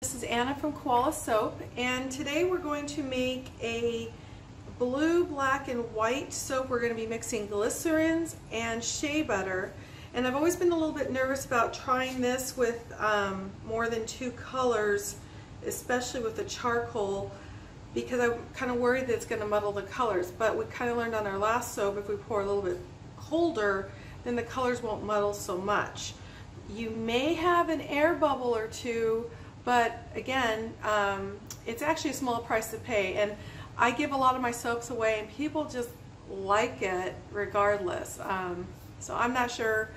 This is Anna from Koala Soap, and today we're going to make a blue, black, and white soap. We're going to be mixing glycerins and shea butter, and I've always been a little bit nervous about trying this with more than two colors, especially with the charcoal, because I'm kind of worried that it's going to muddle the colors. But we kind of learned on our last soap, if we pour a little bit colder, then the colors won't muddle so much. You may have an air bubble or two, but again, it's actually a small price to pay, and I give a lot of my soaps away and people just like it regardless. So I'm not sure,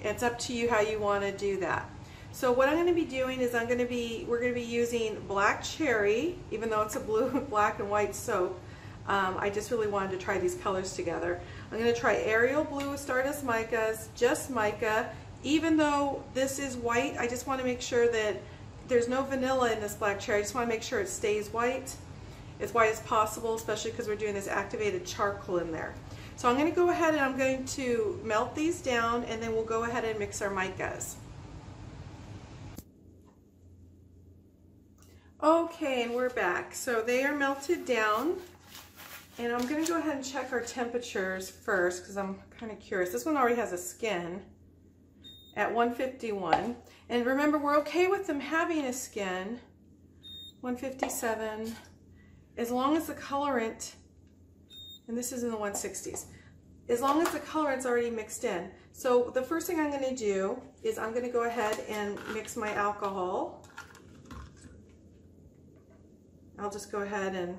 it's up to you how you want to do that. So what I'm going to be doing is we're going to be using black cherry, even though it's a blue, black, and white soap. I just really wanted to try these colors together. I'm going to try Ariel blue with StarDust Micas, just Mica. Even though this is white, I just want to make sure that there's no vanilla in this black cherry. I just want to make sure it stays white, as white as possible, especially because we're doing this activated charcoal in there. So I'm going to go ahead and I'm going to melt these down, and then we'll go ahead and mix our micas. Okay, and we're back. So they are melted down, and I'm going to go ahead and check our temperatures first because I'm kind of curious. This one already has a skin at 151, and remember, we're okay with them having a skin. 157, as long as the colorant, and this is in the 160s, as long as the colorant's already mixed in. So the first thing I'm going to do is I'm going to go ahead and mix my alcohol. I'll just go ahead and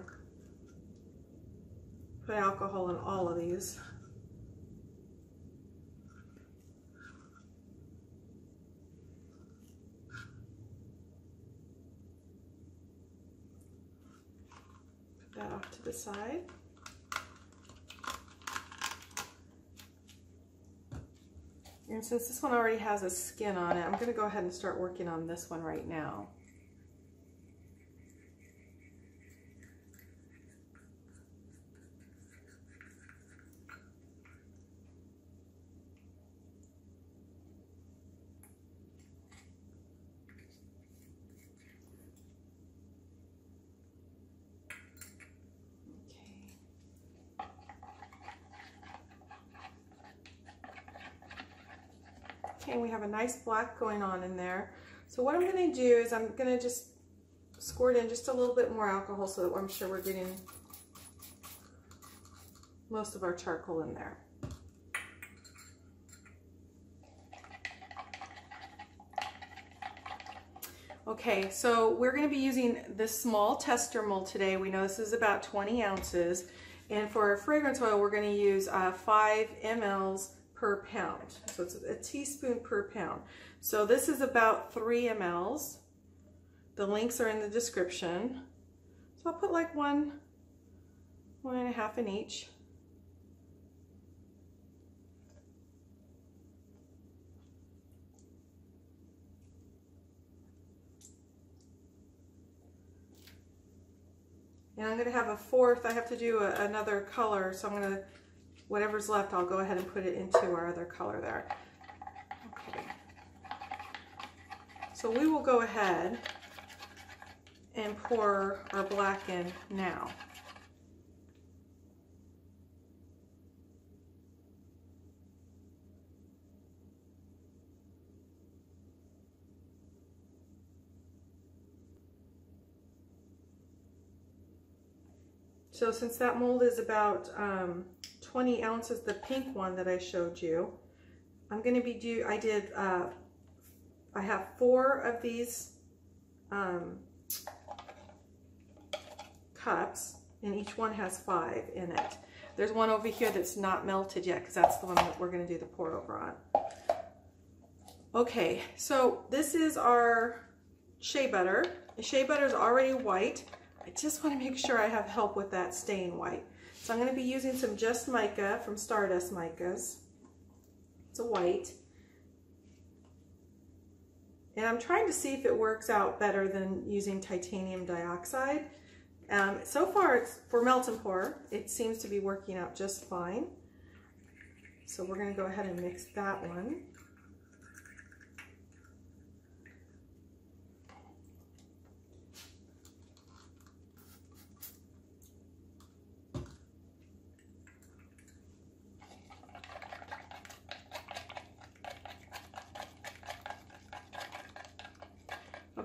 put alcohol in all of these. That off to the side. And since this one already has a skin on it, I'm going to go ahead and start working on this one right now. Okay, we have a nice black going on in there. So what I'm going to do is I'm going to just squirt in just a little bit more alcohol so that I'm sure we're getting most of our charcoal in there. Okay, so we're going to be using this small tester mold today. We know this is about 20 ounces. And for our fragrance oil, we're going to use 5 mLs per pound. So it's a teaspoon per pound. So this is about 3 mLs. The links are in the description. So I'll put like 1.5 in each. And I'm going to have a fourth. I have to do another color, so I'm going to, whatever's left, I'll go ahead and put it into our other color there. Okay. So we will go ahead and pour our black in now. So since that mold is about 20 ounces, the pink one that I showed you, I'm going to be I have 4 of these cups, and each one has 5 in it. There's one over here that's not melted yet because that's the one that we're going to do the pour over on. Okay, so this is our shea butter. The shea butter is already white. I just want to make sure I have help with that staying white. So I'm going to be using some Just Mica from StarDust Micas. It's a white. And I'm trying to see if it works out better than using titanium dioxide. So far, it's for melt and pour, it seems to be working out just fine. So we're going to go ahead and mix that one.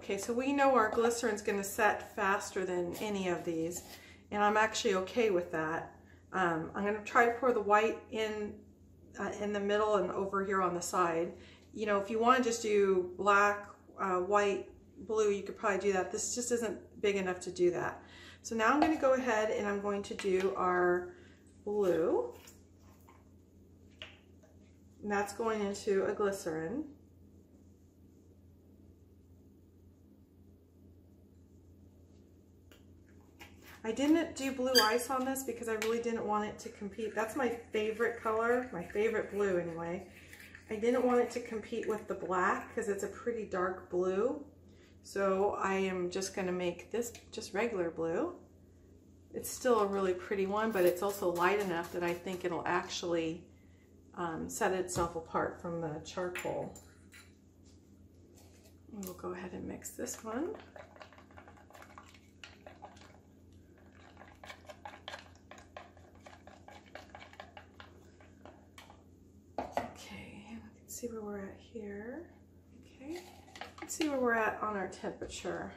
Okay, so we know our glycerin's going to set faster than any of these, and I'm actually okay with that. I'm going to try to pour the white in the middle and over here on the side. You know, if you want to just do black, white, blue, you could probably do that. This just isn't big enough to do that. So now I'm going to go ahead and I'm going to do our blue. And that's going into a glycerin. I didn't do blue ice on this because I really didn't want it to compete. That's my favorite color, my favorite blue anyway. I didn't want it to compete with the black because it's a pretty dark blue. So I am just going to make this just regular blue. It's still a really pretty one, but it's also light enough that I think it'll actually set itself apart from the charcoal. And we'll go ahead and mix this one. See where we're at here. Okay, let's see where we're at on our temperature.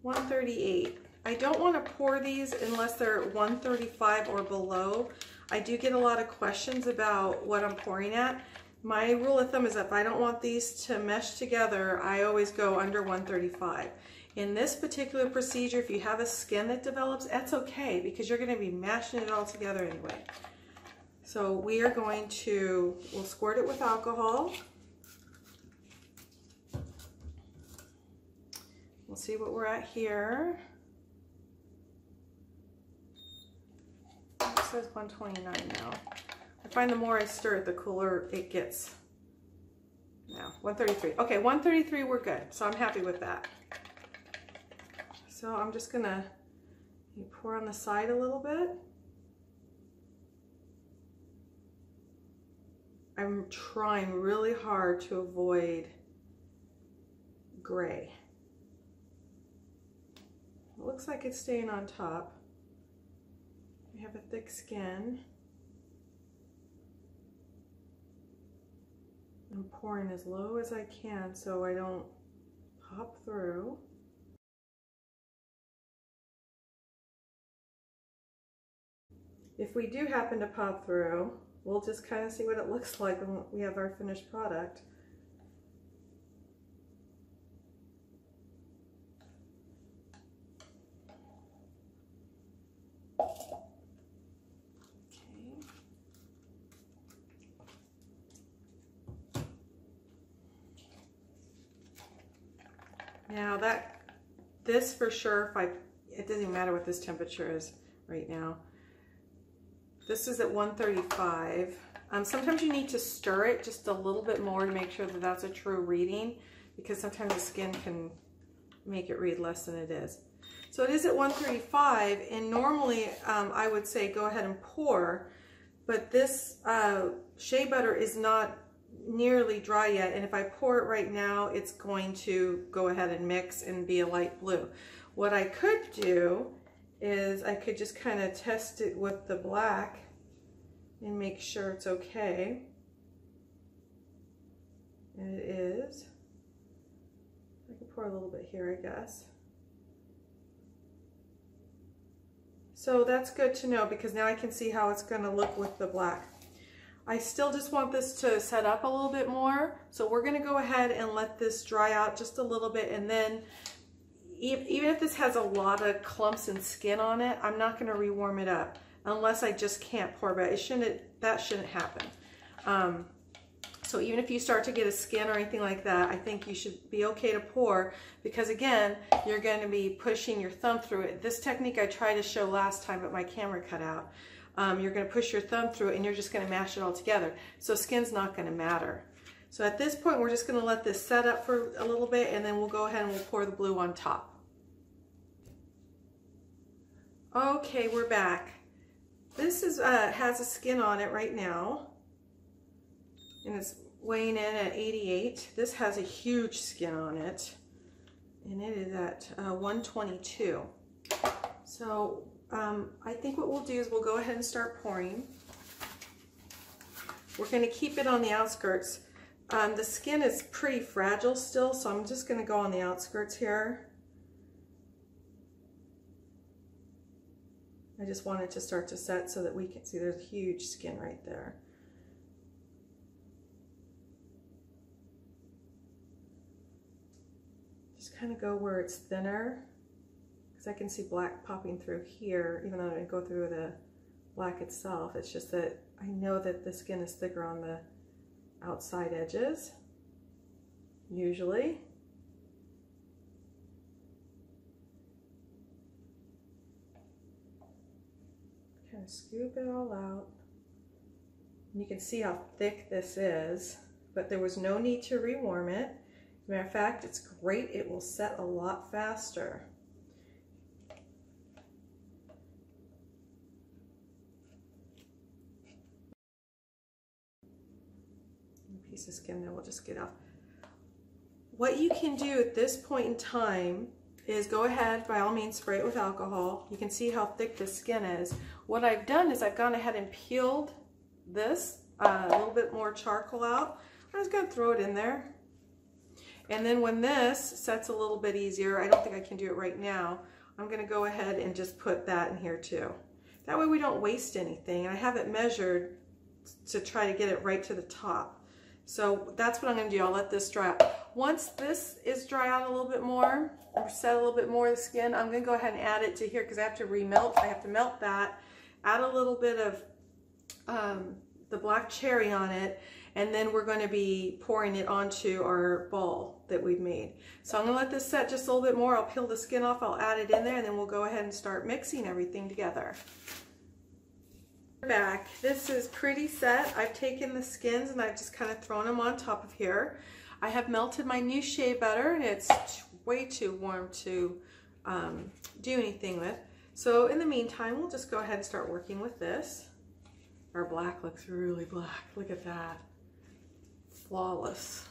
138. I don't want to pour these unless they're 135 or below. I do get a lot of questions about what I'm pouring at. My rule of thumb is if I don't want these to mesh together, I always go under 135. In this particular procedure, if you have a skin that develops, that's okay because you're going to be mashing it all together anyway. So we are going to, we'll squirt it with alcohol. We'll see what we're at here. It says 129 now. I find the more I stir it, the cooler it gets. Now, 133. Okay, 133, we're good. So I'm happy with that. So I'm just gonna pour on the side a little bit. I'm trying really hard to avoid gray. It looks like it's staying on top. We have a thick skin. I'm pouring as low as I can so I don't pop through. If we do happen to pop through, we'll just kind of see what it looks like when we have our finished product. Okay. Now this for sure, it doesn't even matter what this temperature is right now. This is at 135. Sometimes you need to stir it just a little bit more to make sure that that's a true reading because sometimes the skin can make it read less than it is. So it is at 135 and normally I would say go ahead and pour, but this shea butter is not nearly dry yet, and if I pour it right now it's going to go ahead and mix and be a light blue. What I could do is I could just kind of test it with the black and make sure it's okay. And it is. I can pour a little bit here, I guess. So that's good to know because now I can see how it's going to look with the black. I still just want this to set up a little bit more. So we're going to go ahead and let this dry out just a little bit, and then even if this has a lot of clumps and skin on it, I'm not going to rewarm it up unless I just can't pour, but that shouldn't happen. So even if you start to get a skin or anything like that, I think you should be okay to pour because again, you're going to be pushing your thumb through it. This technique I tried to show last time, but my camera cut out. You're going to push your thumb through it and you're just going to mash it all together. So skin's not going to matter. So at this point, we're just going to let this set up for a little bit and then we'll go ahead and we'll pour the blue on top. Okay, we're back. This is has a skin on it right now and it's weighing in at 88. This has a huge skin on it and it is at 122. So I think what we'll do is we'll go ahead and start pouring. We're going to keep it on the outskirts, The skin is pretty fragile still, so I'm just going to go on the outskirts here. I just want it to start to set so that we can see there's huge skin right there. Just kind of go where it's thinner, because I can see black popping through here, even though I didn't go through the black itself. It's just that I know that the skin is thicker on the outside edges, usually. Kind of scoop it all out. And you can see how thick this is, but there was no need to rewarm it. As a matter of fact, it's great. It will set a lot faster. A piece of skin that we'll just get off. What you can do at this point in time is go ahead, by all means, spray it with alcohol. You can see how thick the skin is. What I've done is I've gone ahead and peeled this, a little bit more charcoal out. I'm just gonna throw it in there. And then when this sets a little bit easier, I don't think I can do it right now, I'm gonna go ahead and just put that in here too. That way we don't waste anything. And I have it measured to try to get it right to the top. So that's what I'm gonna do. I'll let this dry out. Once this is dry out a little bit more, or set a little bit more of the skin, I'm gonna go ahead and add it to here because I have to remelt. I have to melt that, add a little bit of the black cherry on it, and then we're going to be pouring it onto our ball that we've made. So I'm going to let this set just a little bit more. I'll peel the skin off, I'll add it in there, and then we'll go ahead and start mixing everything together. Back. This is pretty set. I've taken the skins and I've just kind of thrown them on top of here. I have melted my new Shea butter, and it's way too warm to do anything with. So in the meantime, we'll just go ahead and start working with this. Our black looks really black. Look at that. Flawless.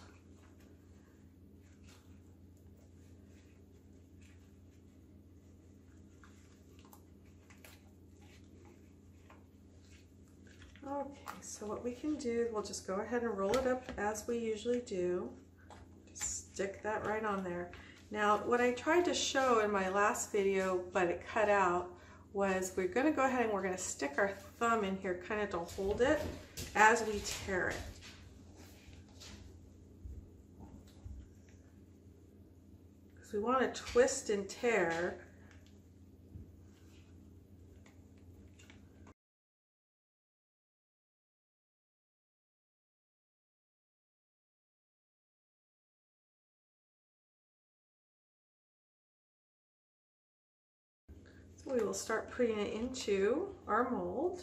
Okay, so what we can do is we'll just go ahead and roll it up as we usually do. Just stick that right on there. Now, what I tried to show in my last video, but it cut out, was we're going to go ahead and we're going to stick our thumb in here kind of to hold it as we tear it. Because we want to twist and tear. We will start putting it into our mold.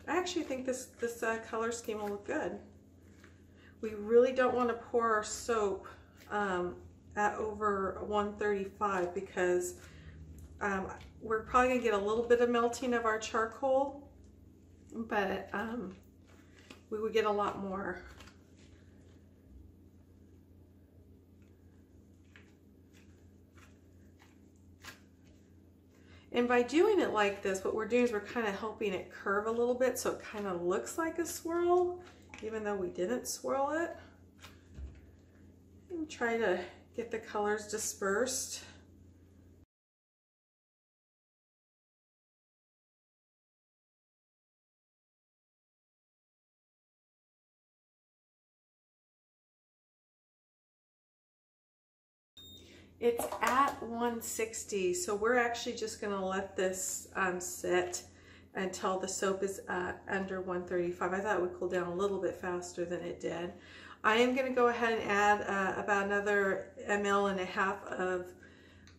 I actually think this color scheme will look good. We really don't want to pour our soap at over 135 because we're probably going to get a little bit of melting of our charcoal, but we would get a lot more. And by doing it like this, what we're doing is we're kind of helping it curve a little bit so it kind of looks like a swirl, even though we didn't swirl it. And try to get the colors dispersed. It's at 160, so we're actually just going to let this sit until the soap is under 135. I thought it would cool down a little bit faster than it did. I am going to go ahead and add about another 1.5 ml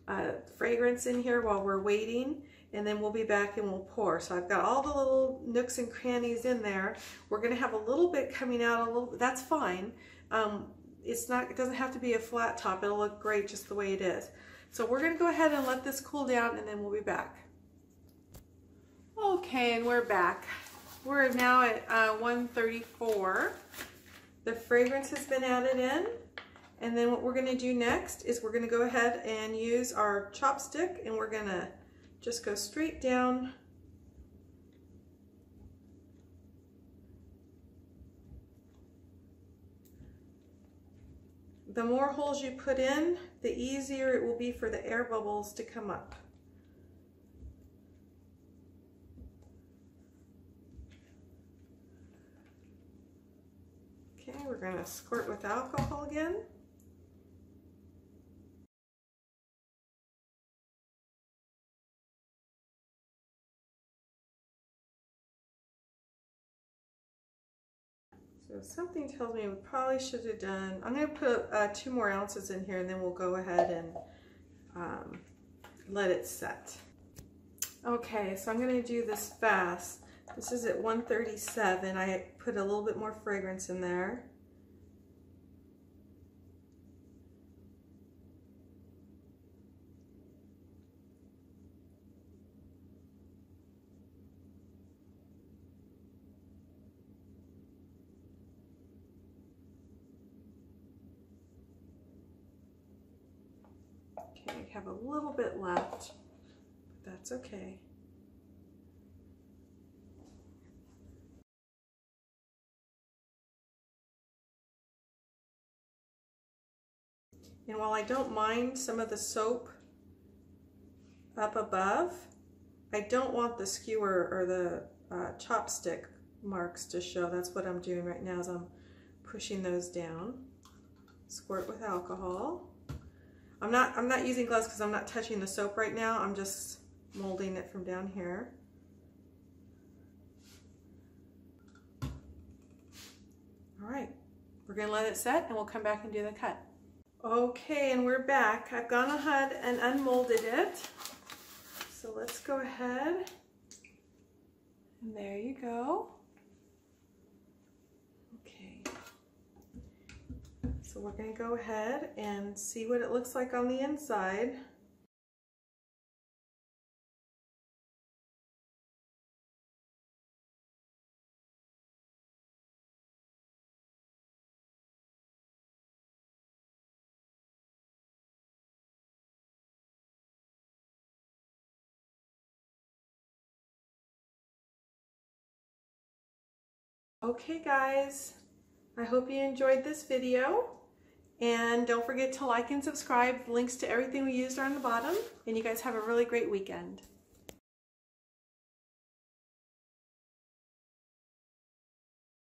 of fragrance in here while we're waiting, and then we'll be back and we'll pour. So I've got all the little nooks and crannies in there. We're going to have a little bit coming out, a little. That's fine. It doesn't have to be a flat top. It'll look great just the way it is. So we're going to go ahead and let this cool down, and then we'll be back. Okay, and we're back. We're now at 134. The fragrance has been added in, And then what we're going to do next is we're going to go ahead and use our chopstick, and we're going to just go straight down the more holes you put in, the easier it will be for the air bubbles to come up. Okay, we're going to squirt with alcohol again. So something tells me we probably should have done, I'm going to put 2 more ounces in here, and then we'll go ahead and let it set. Okay, so I'm going to do this fast. This is at 137. I put a little bit more fragrance in there. Okay, I have a little bit left, but that's okay. And while I don't mind some of the soap up above, I don't want the skewer or the chopstick marks to show. That's what I'm doing right now, is I'm pushing those down. Squirt with alcohol. I'm not using gloves because I'm not touching the soap right now. I'm just molding it from down here. All right, we're gonna let it set and we'll come back and do the cut. Okay, and we're back. I've gone ahead and unmolded it. So let's go ahead. And there you go. Okay. So we're going to go ahead and see what it looks like on the inside. Okay guys, I hope you enjoyed this video, and don't forget to like and subscribe. Links to everything we used are on the bottom, and you guys have a really great weekend.